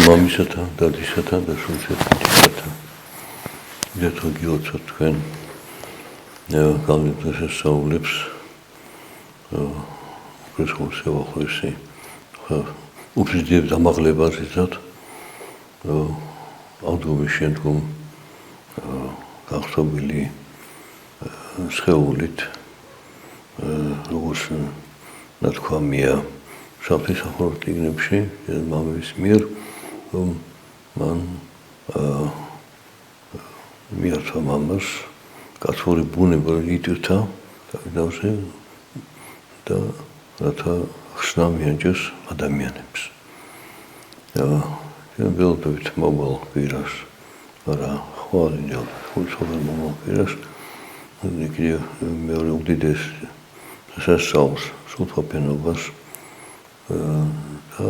მამისათა, დადისათა და შვილთათა მიდეთხა გილოცავთ თქვენ გავლით შესაძლებლებს უპირისხმობის სევახლისი უფრისდიებს დამაღლებას იცავთ ავდგომის შემდგომ გახსოვილი სხეულით როგორც ნათქვამია საფრთხის ტიგნებში მამების მიერ რომ მან მიართვა მამას კაცური ბუნება იტირთა თავიდანვე და რათა ხსნა მიენჯოს ადამიანებს. ველოდებით მომავალ კვირას არა ხვალინჯელ ხუთშობილ მომავალ კვირას იქნებ მეორე უდიდეს სასწაულს სულთვაფენობას და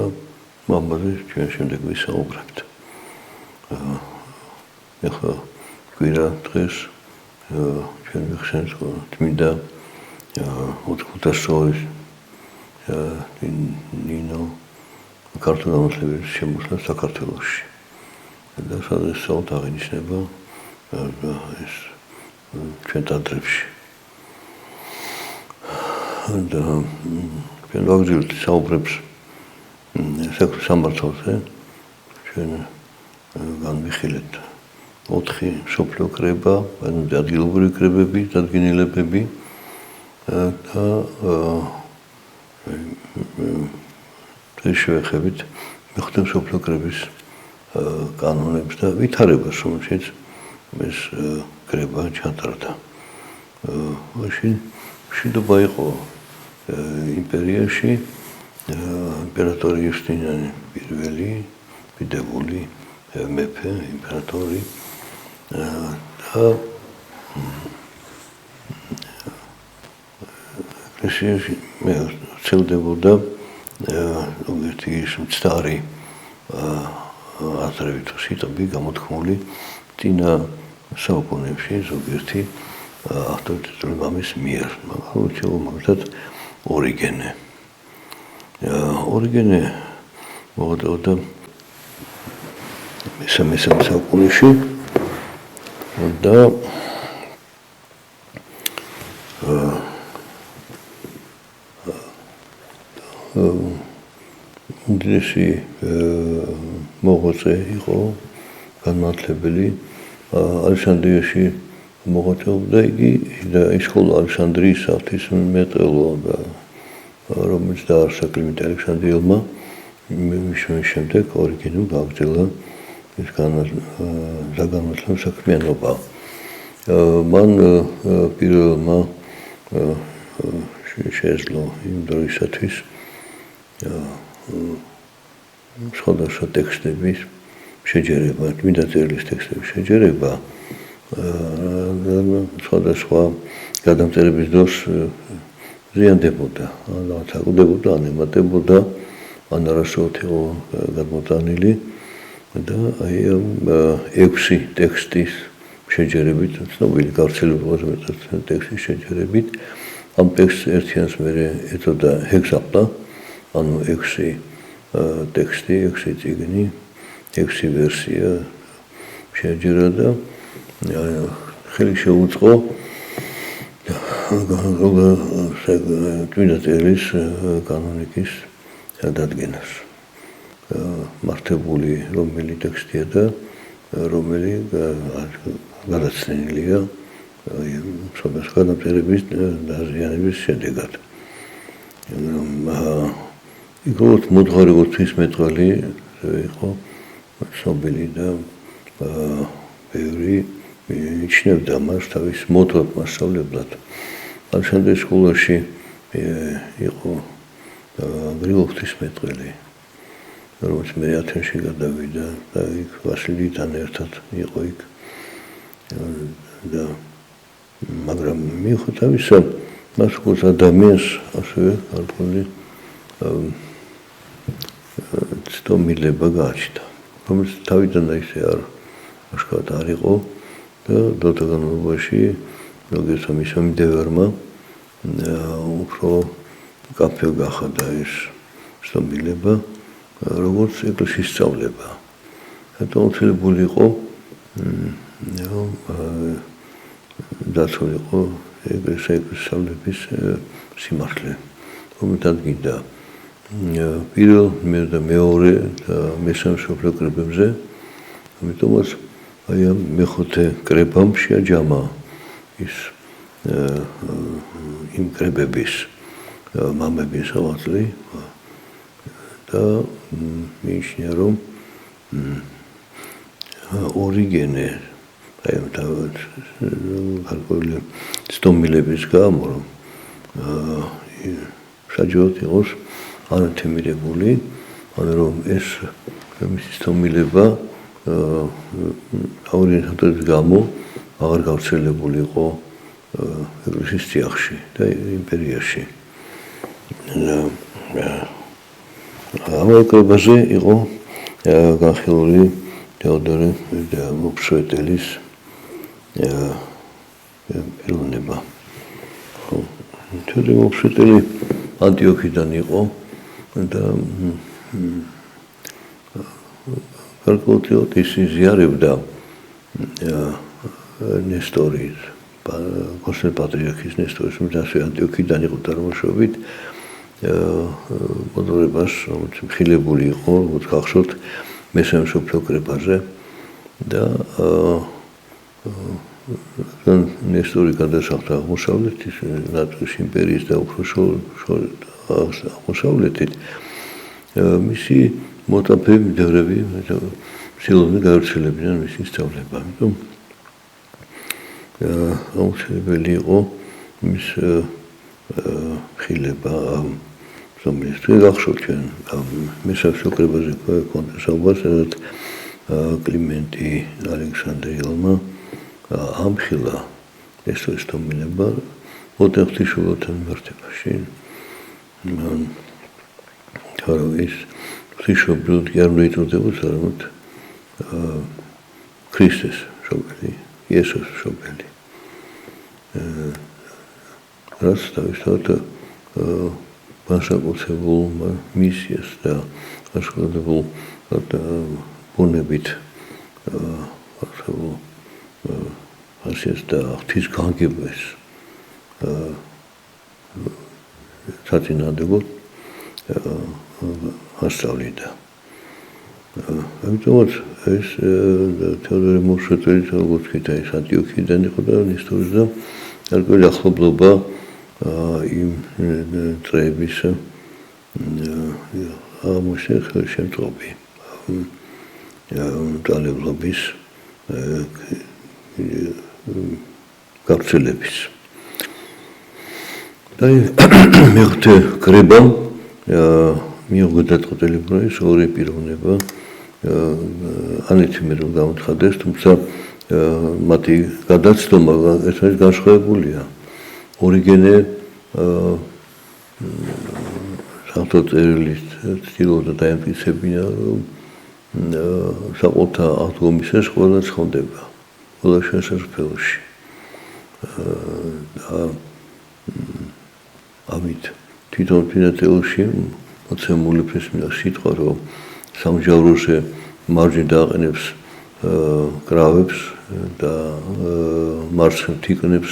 მამაზე ჩვენ შემდეგ ვისაუბრებთ. ეხლა კვირა დღეს ჩვენ ვიხსენთ წმინდა ოთხკუთასწვეულის ნინო ქართულ ამოსლების შემოსვლა საქართველოში. და სადღაც აღინიშნება ეს ჩვენ ტაძრებში. და ჩვენ ვაგრძელებთ საუბრებს საქართველოს სამართალზე ჩვენ განვიხილეთ 4 სოფლიო კრება, ადგილობრივი კრებები, დადგენილებები და ეს შევეხებით მეხუთე სოფლიო კრების კანონებს და ვითარებას, რომელშიც ეს კრება ჩატარდა. მაშინ მშვიდობა იყო იმპერიაში, იმპერატორი იუსტინიანე პირველი, დიდებული მეფე, იმპერატორი და ეკლესიაში ვრცელდებოდა ზოგიერთი ის მცდარი აზრები თუ სიტყვები გამოთქმული წინა საუკუნეებში ზოგიერთი ავტორიტეტული მამის მიერ, მაგალითად ორიგენე. ორიგენე მოღვაწეობდა მესამე საუკუნეში და უდიდესი მოღვაწე იყო განმანათლებელი ალექსანდრიაში მოღვაწეობდა იგი და ისხოლა ალექსანდრიის ღვთისმეტყველო და რომელიც დაარსა კლიმენტ ალექსანდრიელმა მის შემდეგ ორიგენემ გააგრძელა ეს განმანათლებლო საქმიანობა. მან პირველმა შეეძლო იმ დროისათვის სხვადასხვა ტექსტების შეჯერება, წმინდა წერილის ტექსტების შეჯერება სხვადასხვა გადამწერების დროს ზიანდებოდა, აკუდებოდა, ანემატებოდა, ან არასოდეს იყო გადმოტანილი და აი 6 ტექსტის შეჯერებით, ცნობილი გავრცელებული ტექსტის შეჯერებით ამ ტექსტს ერთიანს მერე ეწოდა ჰექსაპლა, ანუ 6 ტექსტი, 6 წიგნი, 6 ვერსია შეჯერა და ხელი შეუწყო წმინდა წერილის კანონიკის დადგენას. მართებული რომელი ტექსტია და რომელი გადაცნილია სხვადასხვა გადამწერების დაზიანების შედეგად. იქოთ მოძღვარი ღვთისმეტყველი იყო ცნობილი და ბევრი მიიჩნევდა მას თავის მოთვლად მასწავლებლად. ალექსანდრიის სკოლაში იყო გრიგოლ ღვთისმეტყველი, რომელიც მე ათენში გადავიდა და იქ ვასილიდან ერთად იყო იქ და მაგრამ მიუხედავად ამისა მას როგორც ადამიანს ასევე გარკვეული ცდომილება გააჩნდა, რომელიც თავიდან ისე აღშკარად არ იყო და დროთა განმავლობაში როგორც მის მიმდევარმა უფრო კაფე გახადა ეს ცდომილება, როგორც ეკლესიის სწავლება. დაუცილებელი იყო დაცულიყო ეკლესიების სიმართლე, რომელიც ადგინდა პირველ და მეორე და მესამე მსოფლიო კრებებზე, ამიტომაც აი ამ მეხუთე კრებამ შეაჯამა ის იმ კრებების მამების ავაზლი და მიიჩნია რომ ორიგენე აი ამ გარკვეული ცდომილების გამო რომ საჯაროდ იყოს ანათემირებული, რომ ეს მისი ცდომილება აორიენტირების გამო აღარ გავრცელებული იყო ეკლესიის წიაღში და იმპერიაში. ამ კრებაზე იყო განხილული თეოდორე მოფშეტელის პიროვნება. თეოდორე მოფშეტელი ანტიოქიდან იყო და გარკვეულწილად ის იზიარებდა ნესტორის, ქოსელ პატრიარქის ნესტორის, ასე ანტიოქიდან იყო წარმოშობით, მოდორებას, რომელიც მხილებული იყო, როგორც გახსოვთ, მესამე მსოფლიო კრებაზე და ნესტორი გადასახლდა აღმოსავლეთის ლატვიის იმპერიის და უფრო აღმოსავლეთით, მისი მოტაფეები მდევრები ცდილობდნენ გავრცელებინან მისი სწავლება. ამიტომ აუცილებელი იყო მის ხილება რომელიც გახსოვთ ჩვენ მესამე მსოფლიო კრებაზე ქონდა საუბარი, სადაც კლიმენტი ალექსანდრიელმა ამხილა ნესტორის თომილება ღვთისმშობელთან მიმართებაში. თორემ ის ღვთისმშობელი კი არ უნდა იწოდებოდეს, არამედ ქრისტეს მშობელი, იესოს მშობელი. რაც თავისთავად განსაკუთრებულ მისიას და განსაკუთრებულ ბუნებით ასეც და ღვთის განგებას საწინააღმდეგოდ ასწავლიდა. ამიტომაც ეს თეოდორე მოფშეტელის როგორც ვთქვით, ეს ანტიოქიდან იყო და ნესტორის და გარკვეული ახლობლობა იმ წრეების შემწყობი ძალებლობის გავრცელების. და მეხუთე კრებამ მიიღო გადაწყვეტილება ის ორი პიროვნება ანათემირებულ გამოცხადეს, თუმცა მათი გადაცდომა ერთმანეთს განსხვავებულია. ორიგენე სამთო წერილის ცდილობდა დაემტკიცებინა, რომ საყოველთა აღდგომისას ყველა ცხონდება, ყველა შესაძლებლობაში. და ამით თვითონ ფინანსებში მოცემულებს სიტყვა, რომ სამგზავროზე მარჯვნივ დააყენებს კრავებს და მარცხნივ თიკნებს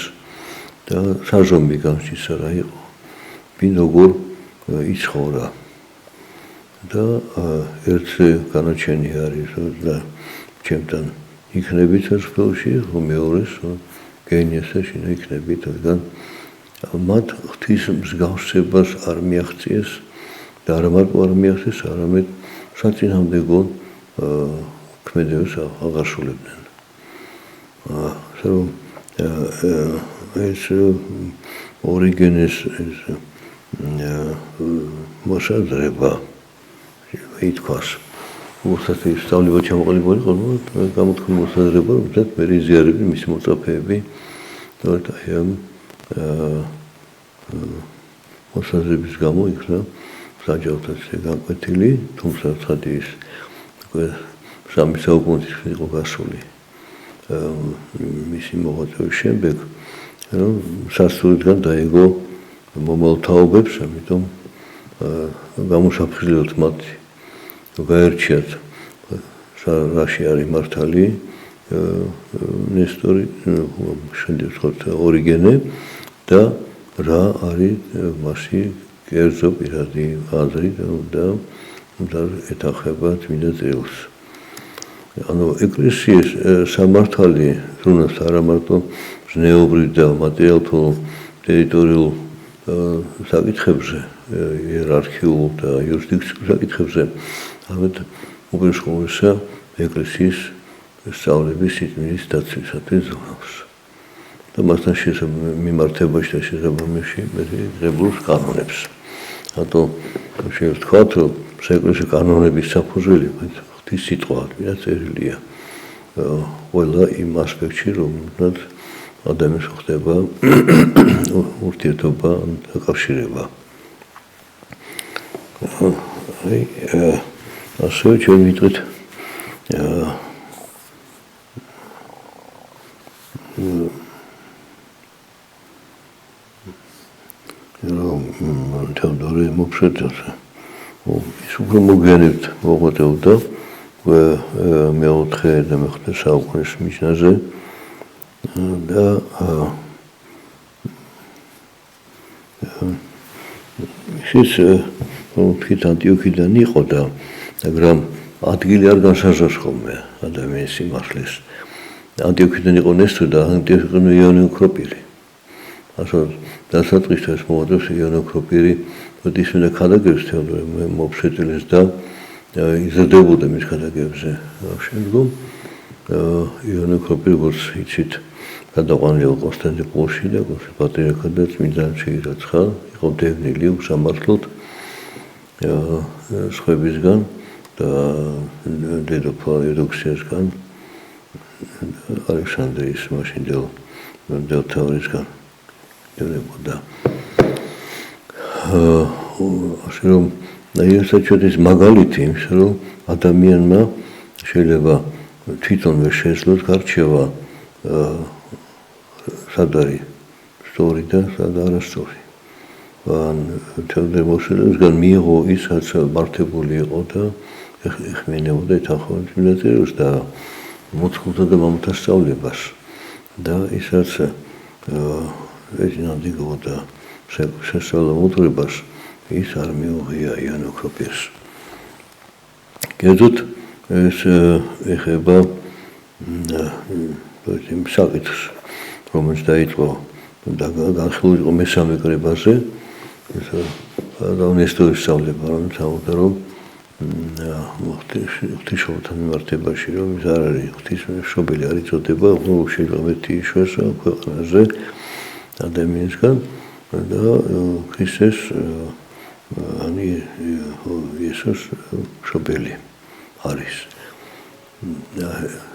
და საზომი განსჯის არა იყო. ვინ როგორ იცხოვრა და ერთზე განაჩენი არის და ჩემთან იქნებით სასწაულში, მეორეს გენიასა შინა იქნებით, რადგან მათ ღვთის მსგავსებას არ მიაღწიეს და არა მარტო არ მიაღწიეს, არამედ საწინააღმდეგო ქმედებას აღასრულებდნენ. ეს ორიგენეს მოსაზრება ითქვას, უბრალოდ სწავლება ჩამოყალიბებული იყო, გამოთქმული მოსაზრება, რომ მე იზიარებდი მისი მოწაფეები და აი ამ მოსაზრების გამო იქნა საჯაროთა განკვეთილი, თუმცა ცხადი ის სამი საუკუნის იყო გასული მისი მოღვაწეობის შემდეგ, რომ სასწაულიდან დაეგო მომალთაობებს, ამიტომ გამოსაფრთხილოთ მათ, გაერჩიათ რაში არის მართალი ნესტორი, შემდეგ ვთქვათ ორიგენე და რა არის მასი კერძო პირადი აზრი და ეთახება წმინდა წელს. ანუ ეკლესიის სამართალი ზრუნავს არა მარტო ზნეობრივ და მატერიალურ ტერიტორიულ საკითხებზე, იერარქიულ და იურისდიქციულ საკითხებზე, არამედ უპირისპირდება ეკლესიის სწავლების სიწმინდის დაცვისათვის ზრუნავს. და მასთან მიმართებაში და შესაბამისში ღებულობს კანონებს. რატო შეიძლება ვთქვათ, რომ საეკლესიო კანონების საფუძველი ღვთის სიტყვა და წერილია ყველა იმ ასპექტში, რომელთაც ადამიანს ხდება ურთიერთობა ან დაკავშირება. ასევე ჩვენ ვიტყვით თეოდორე მოფშეთელს ის უფრო მოგვიანებით მოღვაწეობდა მეოთხე და მეხუთე საუკუნის მიჯნაზე და ის თვით ანტიოქიდან იყო და მაგრამ ადგილი არ განსაზღვრავს ხოლმე ადამიანის სიმართლეს. ანტიოქიდან იყო ნესტორი და ანტიოქიდან იონე ოქროპირი. ასე დასაწყისად მოაწყობს იონე ოქროპირი ისმენდა ქადაგებს თეოდორე მოფშეტილეს და იზრდებოდა მის ქადაგებზე. შემდგომ იონე ოქროპირი როგორც იცით გადაყვანილი კონსტანტინოპოლში და პატრიარქად და წმინდანად შეირაცხა, იყო დევნილი უსამართლოდ სხვებისგან და დედოფალ ევდოქსიასგან ალექსანდრიის მაშინდელ თეორისგან დევნებოდა. ასე რომ საჩვენის მაგალითი იმის, რომ ადამიანმა შეიძლება თვითონვე შეძლოს გარჩევა სად არის სწორი და სად არასწორი. თეოდორე მოფშეტელისგან მიიღო ის, რაც მართებული იყო და ეხმიანებოდა ეთანხმებოდა წმინდა წერილს და მოწყობდა და მამათა სწავლებას და ისაც ეწინააღმდეგებოდა შესწავლა მოძღვრებას, ის არ მიუღია იონე ოქროპირს. კერძოდ ეს ეხება იმ საკითხს, რომელიც დაიწყო და განხილული იყო მესამე კრებაზე, ნესტორის სწავლება, რომელიც ამბობდა, რომ ღვთისმშობელთან მიმართებაში, რომ ის არ არის ღვთისმშობელი არ იწოდება, შეიძლება ერთი იშვიათსა ქვეყანაზე ადამიანისგან და ქრისტეს იესოს მშობელი არის.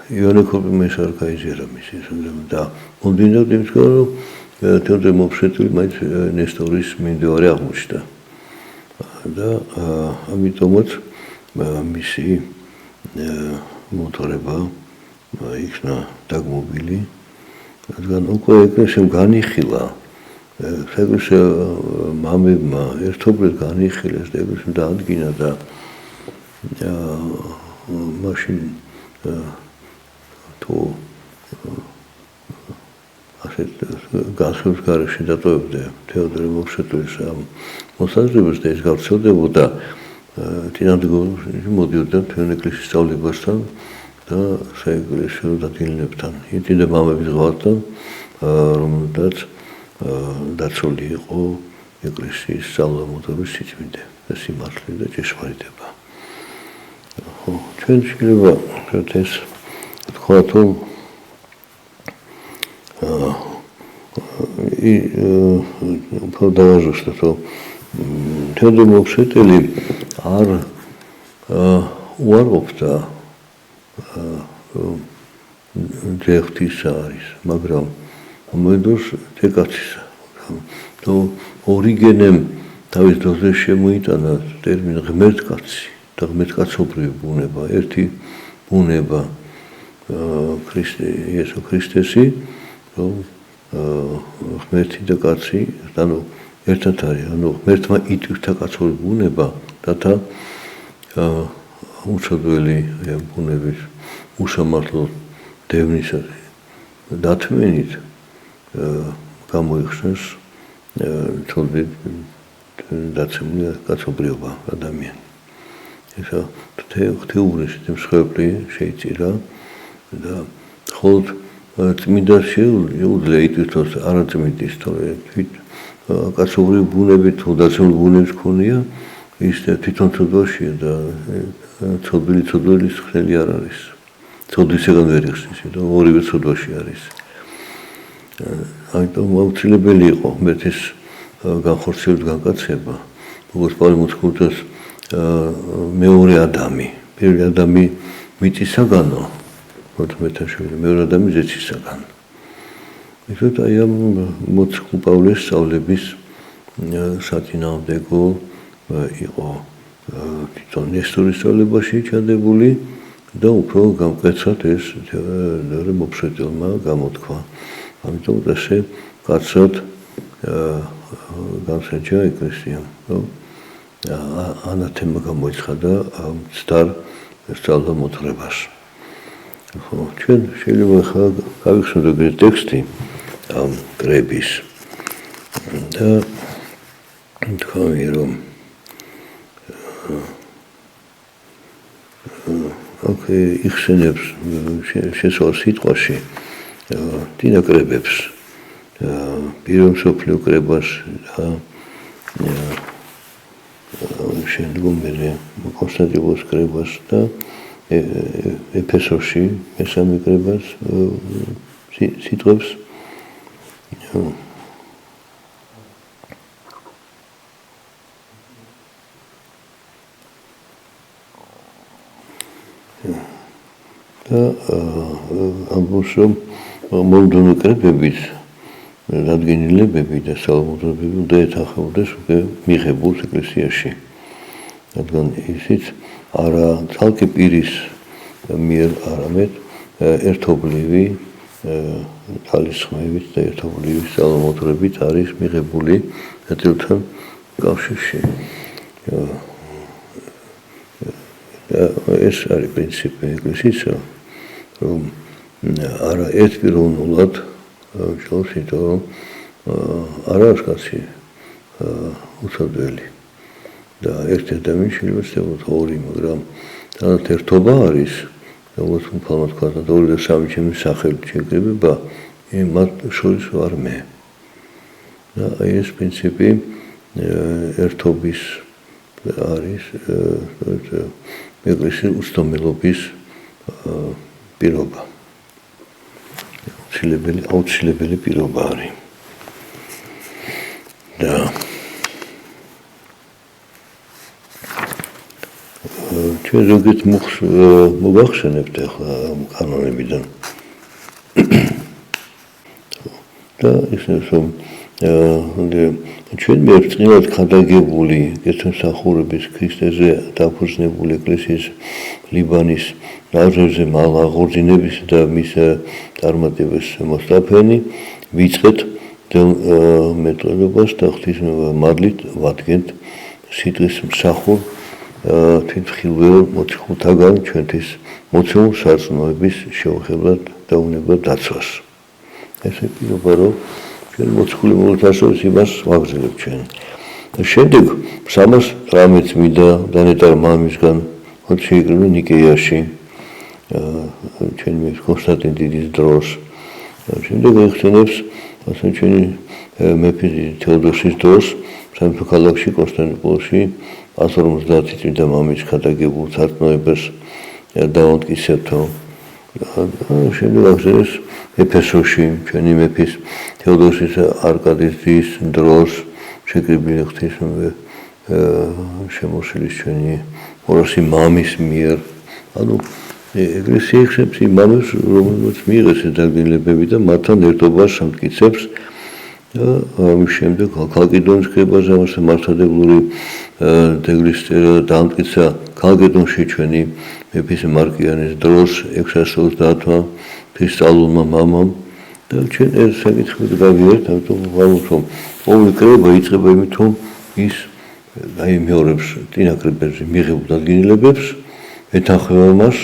იონე ოქროპირის არ გაიზიარა მისი და მომდინარეობს იმისგან, რომ თეოდორე მოფშეტილი მაინც ნესტორის მიმდევარი აღმოჩნდა და ამიტომაც მისი მოთხრება იქნა დაგმობილი, რადგან უკვე ეკლესიამ განიხილა, საეკლესიო მამებმა ერთობლივ განიხილეს და ეკლესიამ დაადგინა და მაშინ თუ ასეთ განხილვის გარეშე დატოვებდა თეოდორე მოფშეტილის ამ მოსაზრებას და ის გავრცელდებოდა წინამძღოლში მოდიოდა თქვენ ეკლესიის სწავლებასთან და საეკლესიო დადგენილებთან, იტიდა მამების ზღვართან, რომელთაც დაცული იყო ეკლესიის სწავლამოძღვრის სიწმინდე და სიმართლე და ჭეშმარიტება. ჩვენ შეიძლება ეს ვთქვათ, რომ უფრო დავაზუსტოთ, რომ თეოდორე მოფშეტილი არ უარყოფდა ძეღთისა არის, მაგრამ მოედოს თეკაცისა. თუ ორიგენემ თავის დროზე შემოიტანა ტერმინი ღმერთკაცი და ღმერთკაცობრივი ბუნება, ერთი ბუნება იესო ქრისტესი, რომ ღმერთი და კაცი, ანუ ერთად არის, ანუ ღმერთმა იტვირთა კაცური ბუნება, რათა უცოდველი ბუნების უსამართლო დევნის დათმენით გამოიხსნეს ცოდვით დაცემული კაცობრიობა ადამიანი. ესა ღვთაურის მსხვერპლი შეიწირა და ხოლოდ წმინდა შეუძლია იტვირთოს არაწმინდის, თორე თვით კაცობრივი ბუნებით თუ დაცემული ბუნების ქონია, ის თვითონ ცოდვაშია და ცოდვილის ხელი არ არის. ცოდვისგან ვერ იხსნის, და ორივე ცოდვაში არის. ამიტომ აუცილებელი იყო მეთის განხორციელების განკაცება, როგორც პავლე მოციქულთას მეორე ადამი, პირველი ადამი მიწისაგანო, მეთაშორი, მეორე ადამი ზეცისაგან. ისეთ აი ამ მოციქულ პავლეს სწავლების საწინააღმდეგო იყო თვითონ ნესტორის სწავლებაში ჩადებული და უფრო გამკეცად ეს მოფშეტელმა გამოთქვა. ამიტომ ესე კაცად განსაჯა ეკლესიამ, ანათემა გამოიცხადა მცდარ სწავლამოთხრებას. ჩვენ შეიძლება ხა გავიხსენოთ ეს ტექსტი ამ კრების და თქვი რომ აქ იხსენებს შესულ სიტყვაში დინა კრებებს პირველ მსოფლიო კრებას და შემდგომი კონსტანტინოპოლის კრებას და ეფესოში მესამე კრებას სიტყვებს და ამბობს რომ მომდევნო კრებების რადგენილებები და საალმოძრაობები უნდა ეთანხმებოდეს მიღებულს ეკლესიაში. რადგან ისიც არა ცალკე პირის მიერ, არამედ ერთობლივი თალისხმებით და ერთობლივი საალმოძრაობით არის მიღებული ერთთან კავშირში. ეს არის პრინციპი ეკლესიისა, რომ არა ერთპიროვნულად ჭობს, იმიტომ რომ არ არის კაცი უცოდველი და ერთი ადამიანი შეიძლება ცდილობს ორი, მაგრამ თანაც ერთობა არის, როგორც უფალმა თქვა, და ორი და სამი ჩემი სახელით შეკრებება, მათ შორის ვარ მე. და აი ეს პრინციპი ერთობის არის ეკლესიის უცდომელობის პირობა. აუცილებელი პირობა არის. და ჩვენ ზოგიერთ მუხს მოგახსენებთ ახლა კანონებიდან. და ისე რომ ჩვენ მე ვწინოთ ხადაგებული გესმსახურების ქრისტეზე დაფუძნებული ეკლესიის ლიბანის ნაზრებზე აღორძინების და მის წარმატებას მოსწაფენი ვიწყეთ მეტყველებას და ღვთისმადლით ვადგენთ სიტყვის მსახურ თვითმხილველ მოციქულთაგან ჩვენთვის მოცემულ სარწმუნოების შეუხებლად და უნებად დაცვას. ესე პირობა რომ ჩვენ მოციქული მოულთასოს იმას ვაგრძელებთ ჩვენ. შემდეგ 318 წმინდა დანეტარ მამისგან შეიკრიბნენ ნიკეიაში ჩვენი კონსტანტინ დიდის დროს. შემდეგ ეხსენებს ასე ჩვენი მეფე თეოდოსის დროს სამეფო ქალაქში კონსტანტინოპოლში 150 წმინდა მამის ხადაგებულ სარწმუნოებას დაამტკიცებთო. შემდეგ ეხსენებს ეფესოში ჩვენი მეფის თეოდოსის არკადის ძის დროს შეკრიბილი ღვთისმადლი შემოსილის ჩვენი ოროსი მამის მიერ. ანუ ეკლესია იხსენებს იმ მამებს, რომელსაც მიიღეს დაგინებები და მათთან ერთობას ამტკიცებს და ამის შემდეგ ქალკედონის კრებაზე მართადებლური დეგლის დაამტკიცა ქალკედონში ჩვენი მეფის მარკიანის დროს 630-მა ქრისტალურმა მამამ და ჩვენ ეს საკითხი გავიარეთ, ამიტომ ვამბობ, რომ ყოველი კრება იწყება იმით, რომ ის აიმეორებს წინა კრებებზე მიღებულ დადგენილებებს ეთანხმება მას,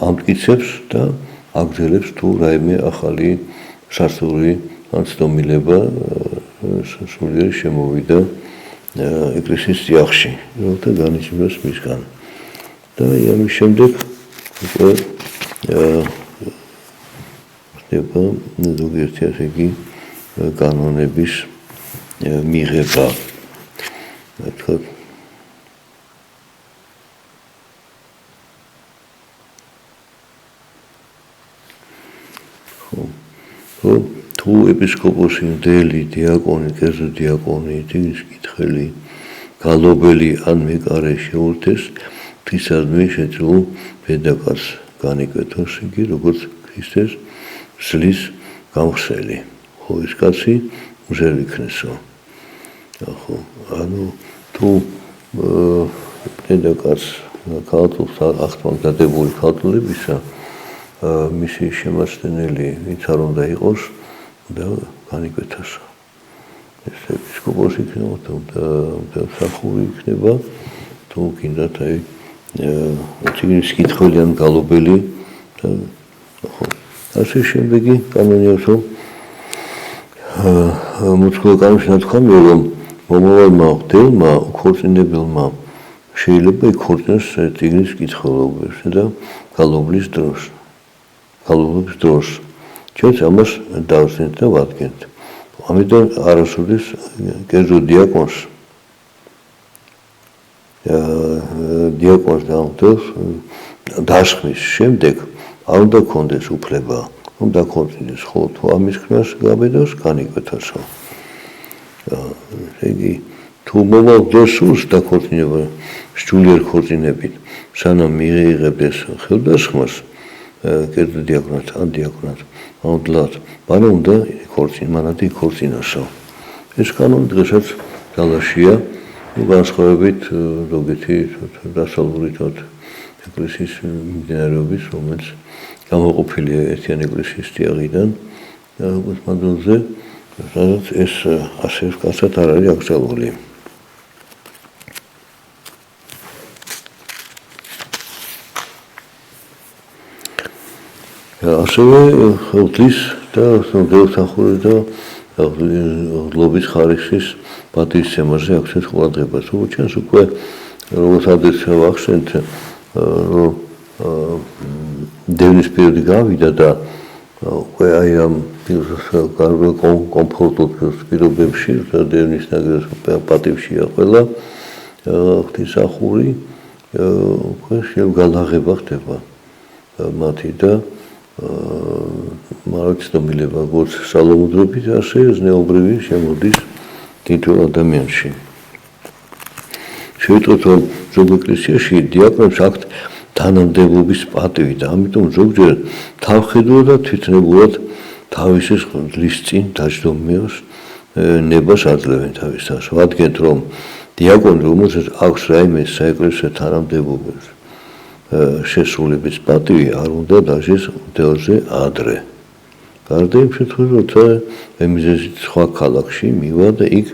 ამტკიცებს და აგრძელებს თუ რაიმე ახალი სასწაული ან ცდომილება სულიერი შემოვიდა ეკლესიის წიაღში, რომელთა განიცდებას მისგან. და ამის შემდეგ ხდება ზოგიერთი ასე იგი კანონების მიღება. ვთქვათ, თუ ეპისკოპოსი, მდელი, დიაკონი, კერძო დიაკონი, ღვთის კითხველი, გალობელი ან მეკარე შეურთეს, ღვთისადმი შეძლო ბედაკარს განიკვეთოს იგი, როგორც ქრისტეს ძლის გამხსელი. ხო, ეს კაცი უზერ იქნესო. ხო, ანუ თუ ბედაკარს ქალწულს ახთმავს დადებული ქალწულებისა, მისი შემაცდენელი ვინც არ უნდა იყოს და განიკვეთოსო. ეს ეპისკოპოსი იქნება და სახური იქნება, თუ გინდათ აი წიგნის კითხველი ან გალობელი და ხო. ასე შემდეგი კანონია, რომ მოციქულის კანონში ნათქვამია, რომ მომავალმა მღვდელმა უქორწინებელმა შეიძლება იქორწინოს წიგნის კითხველობის და გალობლის დროს. ჩვენც ამას დავსვენთ და ვადგენთ. ამიტომ არასოდეს კერძო დიაკონს დამხდელს დასხმის შემდეგ არ უნდა ქონდეს უფლება, უნდა ქორწინდეს, ხო, თუ ამის ხმას გაბედოს, განიკვეთოსო. იგი თუ მოვალ დასურს დაქორწინება სულიერ ქორწინებით, სანამ მიიღებდეს ხელდასხმას კერძო დიაკონად ან დიაკონად, მუდმივად, მანამ უნდა მანამდე იქორწინოსო. ეს კანონი დღესაც ძალაშია, განსხვავებით ზოგიერთი დასავლური ეკლესიის მიმდინარეობის, რომელიც გამოყოფილია ერთიანი ეკლესიის წიაღიდან, როგორც მადონზე, სადაც ეს ასე ვკაცად არ არის აკრძალული. ასევე ღვთის და მდელსახურის და ღვთლობის ხარისხის პატივისცემაზე აქცევს ყურადღებას. ჩვენს უკვე როგორც ადრე ვახსენეთ, რომ დევნის პერიოდი გავიდა და უკვე აი ამ კომფორტულ პირობებში და დევნის ნაგრევს პატივშია ყველა ღვთისმსახური, უკვე შევგალაღება ხდება მათი და მარაცდომილება როგორც სალომუდრობით, ასე ზნეობრივი შემოდის თითოეულ ადამიანში. შევიტყვეთ, რომ ზოგ ეკლესიაში დიაკონებს აქვთ თანამდებობის პატივი და ამიტომ ზოგჯერ თავხედულად და თვითნებურად თავისი ღვთის წინ დაჯდომებას ნებას აძლევენ თავის თავს. ვადგენთ, რომ დიაკონი, რომელსაც აქვს რაიმე საეკლესიო თანამდებობის შესრულების პატივი, არ უნდა დაჟეს მდელზე ადრე. გარდა იმ შემთხვევაში, როცა მიზეზით სხვა ქალაქში მივა და იქ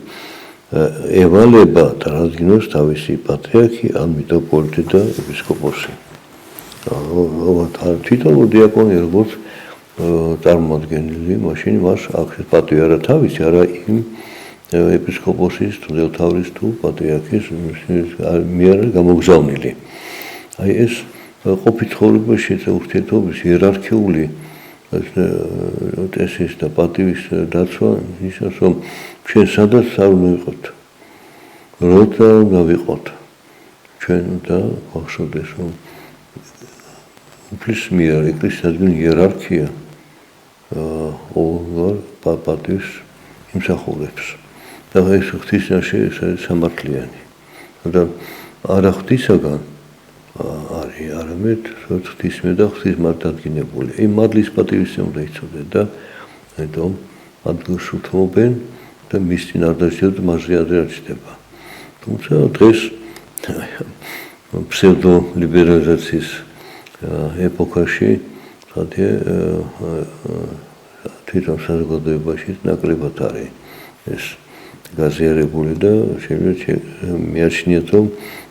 ევალება წარადგინოს თავისი პატრიარქი ან მიტროპოლიტი და ეპისკოპოსი. თითოეულ დიაკონი როგორც წარმოადგენელი, მაშინ მას აქვს პატივი არა თავისი, არა იმ ეპისკოპოსის, თუ დელთავრის, თუ პატრიარქის მიერ გამოგზავნილი. აი ეს ყოფით ცხოვრებაში ურთიერთობის იერარქიული წესის და პატივის დაცვა ნიშნავს, რომ ჩვენ სადაც არ უნდა ვიყოთ, როცა უნდა ვიყოთ, ჩვენ უნდა გვახსოვდეს, რომ უფლის მიერ ეკლესიასთან იერარქია ყოველგვარ პატივს იმსახურებს. და ეს ღვთისნაში სამართლიანი. და არა ღვთისაგან არის, არამედ ღვთისმე და ღვთის მართლადგინებული. იმ მადლის პატივის უნდა იცოდნენ და ამიტომ ადგილს უთმობენ და მის წინ არ დაჭერთ, მასზე ადრე არ ჩდება. თუმცა დღეს ფსევდოლიბერალიზაციის ეპოქაში თვითონ საზოგადოებაში ნაკლებად არის ეს გაზიარებული და შეიძლება მიაჩნიათ, რომ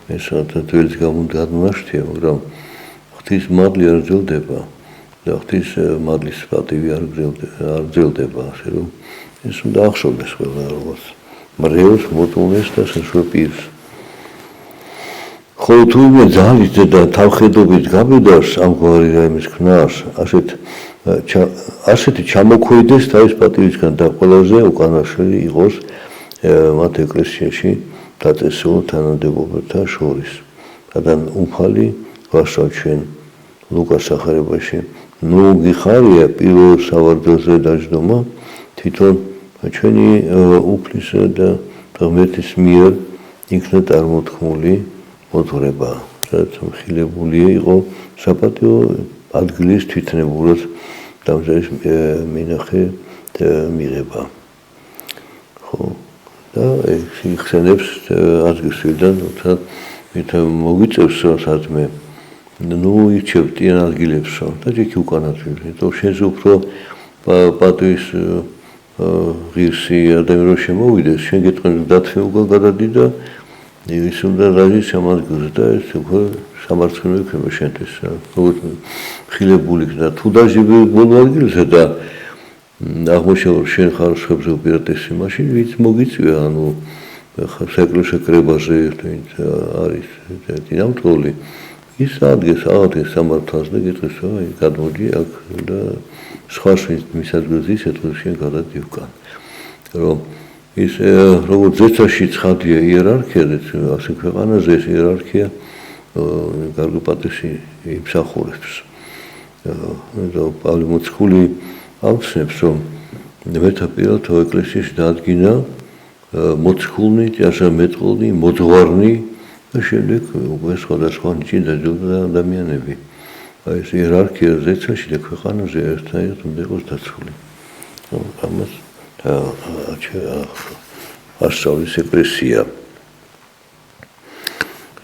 ეს თითოეულს გამოდადნაშთია, მაგრამ ღვთის მადლი არ გრძელდება და ღვთის მადლის პატივი არ გრძელდება, ასე რომ ეს უნდა ახსოვდეს ყველა როგორც მრევლს მოწონეს და საშუალო პირს. ხოლო თურმე ძალით და თავხედობით გაბედავს ამგვარი რაიმის ქნას, ასეთი ჩამოქვეითდეს თავის პატივისგან და ყველაზე უკანასკნელი იყოს მათ ეკლესიაში დაწესებულ თანამდებობათა შორის. რადგან უფალი ვასწავ ჩვენ ლუკას სახარებაში, ნუ გიხარია პირველ სავარდელზე დაждომა თვითონ ჩვენი უფლის და ღმერთის მიერ იქნა წარმოთქმული მოძღვრება, სადაც მხილებული იყო საპატიო ადგილის თვითნებურად დამზადის მინახე მიღება. ხო და იხსენებს ადგილსვიდან, თუმცა მით მოგვიწევს სადმე ნუ ირჩევ ტიან ადგილებსო და იქ უკანასკნელი, იმიტომ შენზე უფრო პატვის ღირსი ადამიანი რომ შემოვიდეს, შენ გეტყვი დათმე უკან გადადი და ის უნდა რაჟის ამადგურს და ეს უკვე სამართლიანი იქნება შენთვის. როგორც ხილებული და თუ დაჟიბე ბოლო ადგილზე და აღმოჩნდა შენ ხარ სხვებზე უპირატესი, მაშინ ვიც მოგიწვია, ანუ საეკლესიო კრებაზე არის დინამთროლი. ის ადგეს სამართალს და გეტყვის, აი გადმოდი აქ და სხვა მის ადგილზე ისეთქო შენ გადადი უკან. რომ ის როგორც ზეცაში ცხადია იერარქია, ასე ქვეყანაზე ეს იერარქია გარკვეულ პატივში იმსახურებს. და პავლე მოციქული აღნიშნავს, რომ მეთაპირად ეკლესიაში დაადგინა მოციქულნი, მეტყოლნი, მოძღვარნი და შემდეგ უკვე სხვადასხვა ნიჭი დაჯილდოვდა ადამიანები. აი ეს იერარქია ზეცაში და ქვეყანაზე ერთნაირად უნდა იყოს დაცული. ამას ასწავლის ეკლესია.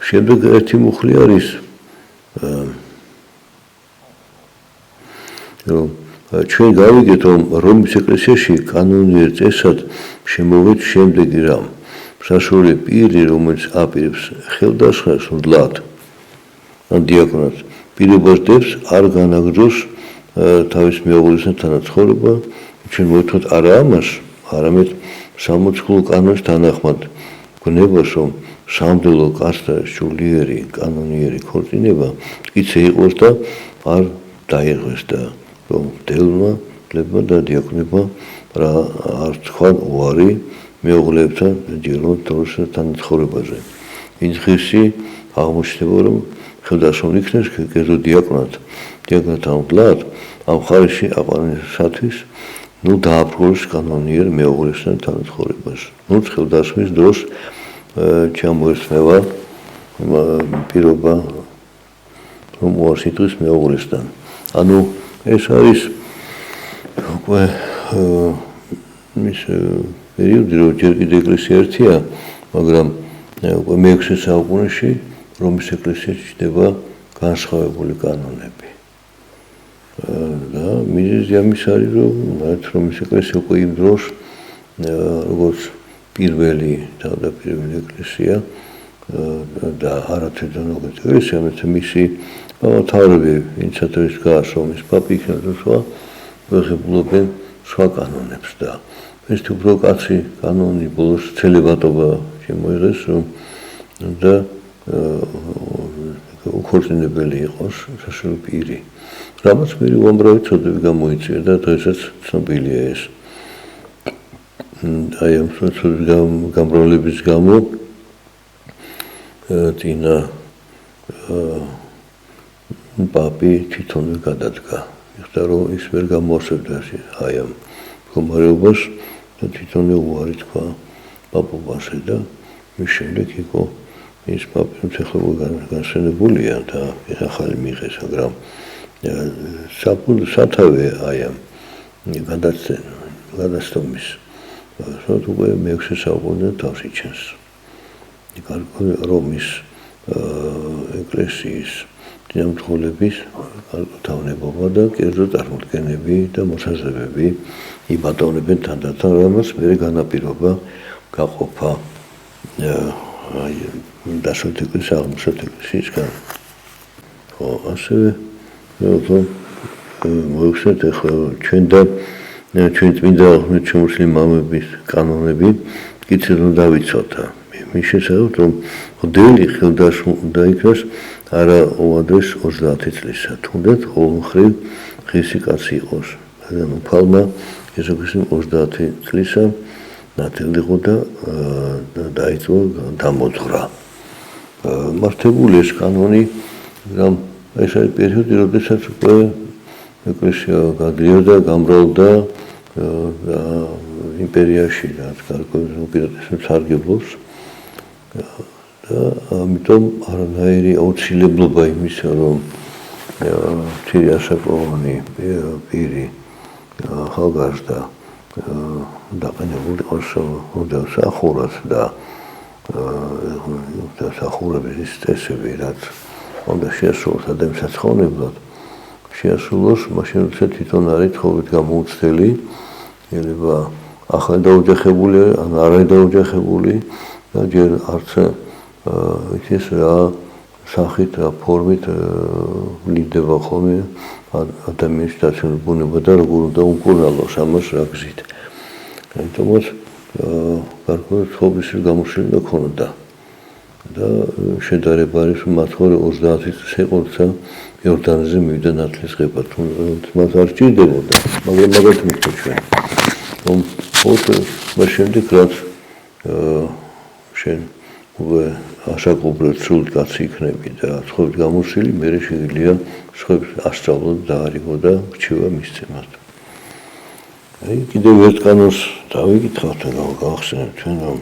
შემდეგ ერთი მუხლი არის რომ ჩვენ გავიგეთ, რომ რომის ეკლესიაში კანონიერ წესად შემოვედ შემდეგი რამ. საშუალო პირი, რომელიც აპირებს ხელდასხმას მდლად ან დიაკონად, პირობას დებს არ განაგრძოს თავის მეუღლესთან თანაცხოვრება, ჩვენ მოითხოვთ არა ამას, არამედ სამოციქულო კანონს თანახმად გნებას, რომ სამდელო კაცთა სულიერი კანონიერი ქორწინება მტკიცე იყოს და არ დაიღეს და რომ მდელმა ლებმა და დიაკვნებმა არ თქვან უარი მეუღლეებთან ჯეროდ დროს თანაცხოვრებაზე. ის ღირსი აღმოჩნდება, რომ ხელდასხმული იქნეს კერძო დიაკვნად მდლად ამ ხარისში აყვანისათვის ნუ დააფრთხოს კანონიერ მეუღლესთან თანაცხოვრებას. ნუ ხელდასხმის დროს ჩამოერთმევა პირობა რომ უარს იტყვის მეუღლესთან. ანუ ეს არის უკვე მის პერიოდი, რომ ჯერ კიდევ ეკლესია ერთია, მაგრამ უკვე მე-6 საუკუნეში რომის ეკლესიაში ჩნდება განსხვავებული კანონები. და მიზეზი ამის არის, რომ რომის ეკლესია უკვე იმ დროს როგორც პირველი თავდაპირველი ეკლესია და არათვიდან როგორც ეკლესია, მისი მთავრები, ვინცაც არის გას რომის პაპი იქნება სხვა, ვეღებულობენ სხვა კანონებს და ეს უფრო კაცი კანონი ბოლოს ცელებატობა შემოიღეს, რომ და უქორწინებელი იყოს საშუალო პირი. რამაც მე უამრავი ცოდები გამოიწვია და დღესაც ცნობილია ეს. აი ამ ცოდების გამრავლების გამო წინა პაპი თვითონვე გადადგა. ეხლა რომ ის ვერ გამოასწორდა აი ამ მდგომარეობას და თვითონვე უარი თქვა პაპობასე და მის შემდეგ იყო ის პაპი განსენებულია და ახალი მიიღეს, მაგრამ სათავე აი ამ გადაცემის სულ უკვე მე-6 საუკუნეში თავს იჩენს. რომის ეკლესიის დინამთროლების თავნებობა და კერძო წარმოდგენები და მოსაზრებები იბატონებენ თანდათან, რამაც მე განაპირობა გაყოფა დასავლეთ ეკლესიის აღმოსავლეთ ეკლესიისგან. ხო, ასევე მოიხსენეთ ახლა ჩვენ წმინდა ღვთისმშობლის მამების კანონები კითხეთ რომ დავიცოთ. მის შესაძლოა რომ მოდელი ხელდასმულ უნდა იქნას არა ოადრეს 30 წლისა, თუნდაც ყოველმხრივ ხისი კაცი იყოს. ანუ ფალმა იესო ქრისტე 30 წლისა ნათელიღო და დაიწყო დამოძღვრა. მართებული ეს კანონი, რომ ეს არის პერიოდი, როდესაც უკვე ეკლესია გადიოდა, გამრავლდა იმპერიაში, რაც გარკვეულ უპირატესობას სარგებლობს და ამიტომ არანაირი აუცილებლობა იმისა, რომ თირი ასაკოვანი პირი ახალგაზრდა დაყენებული იყოს უნდა სახურას და სახურების წესები, რაც უნდა შეასრულოს ადამიანს საცხოვნებლად, შეასრულოს მაშინ, როცა თვითონ არის თხოვით გამოუცდელი, შეიძლება ახლა დაოჯახებული ან არ დაოჯახებული და ჯერ არც ის რა სახით, რა ფორმით ვლინდება ხოლმე ადამიანის დაცული ბუნება და როგორ უნდა უკურნალოს ამას რა გზით. ამიტომაც გარკვეული თხოვის გამოსვლილი ჰქონდა და შედარება არის რომ მათ 30 წელს იყო როცა იორდანეზე მივიდა ნათლისღება, თუნდაც მას არ სჭირდებოდა, მაგრამ მაგათ მივხვდი ჩვენ. რომ მას შემდეგ რაც შენ უკვე ასაკობრივ სრულ კაცი იქნები და თხოვით გამოსვლილი, მერე შეიძლება სხვებს ასწავლო და არიგო და რჩევა მისცემათ. კიდევ ერთ კანონს დავიკითხავთ და გავახსენებ ჩვენ რომ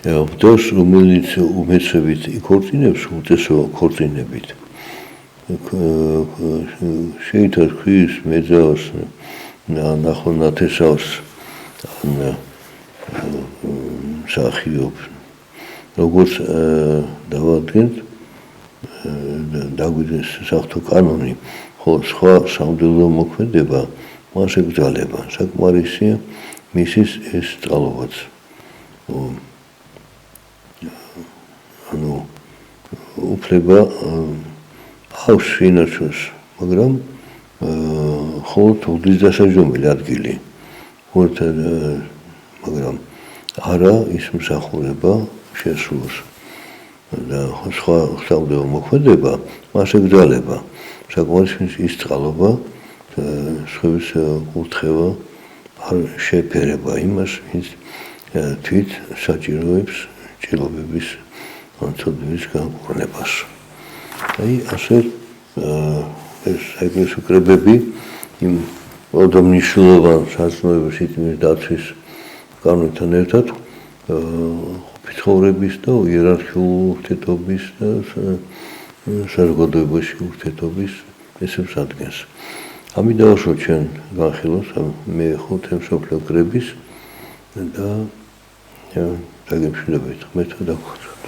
ღვთოს რომელიც უმეცებით იქორწინებს უწესო ქორწინებით შეიძლება ხის მეძავს ნახონათესავს მსახიობს როგორც დავადგენთ დაგვიდეს საღვთო კანონი, ხოლო სხვა სამღვდელო მოქმედება მას ეკრძალება. საკმარისია მისის ეს წყალობაც. ანუ უფლება აქვს ვინაჩვენს, მაგრამ მხოლოდ ღვთის დასაჯდომელი ადგილი. მაგრამ არა ის მსახურება შესრულოს და სხვა სამღვდელო მოქმედება მას ეკრძალება. საკმარისია ის წყალობა სხვების კურთხევა არ შეფერება იმას, ვინც თვით საჭიროებს ჭრილობების ცოდნების განკურნებას. აი ასე ეს საეკლესიო კრებები იმ ოდომნიშნულოვან საზრდოების სიტყვის დაცვის კანონთან ერთად ცხოვრების და იერარქიული ურთიერთობის და საზოგადოებაში ურთიერთობის ესებს ადგენს. ამით დავაშოთ ჩვენ განხილავს მე ხუთი მსოფლიო კრების და დაგემშვიდობებით ღმერთმა დაგხვეწოთ.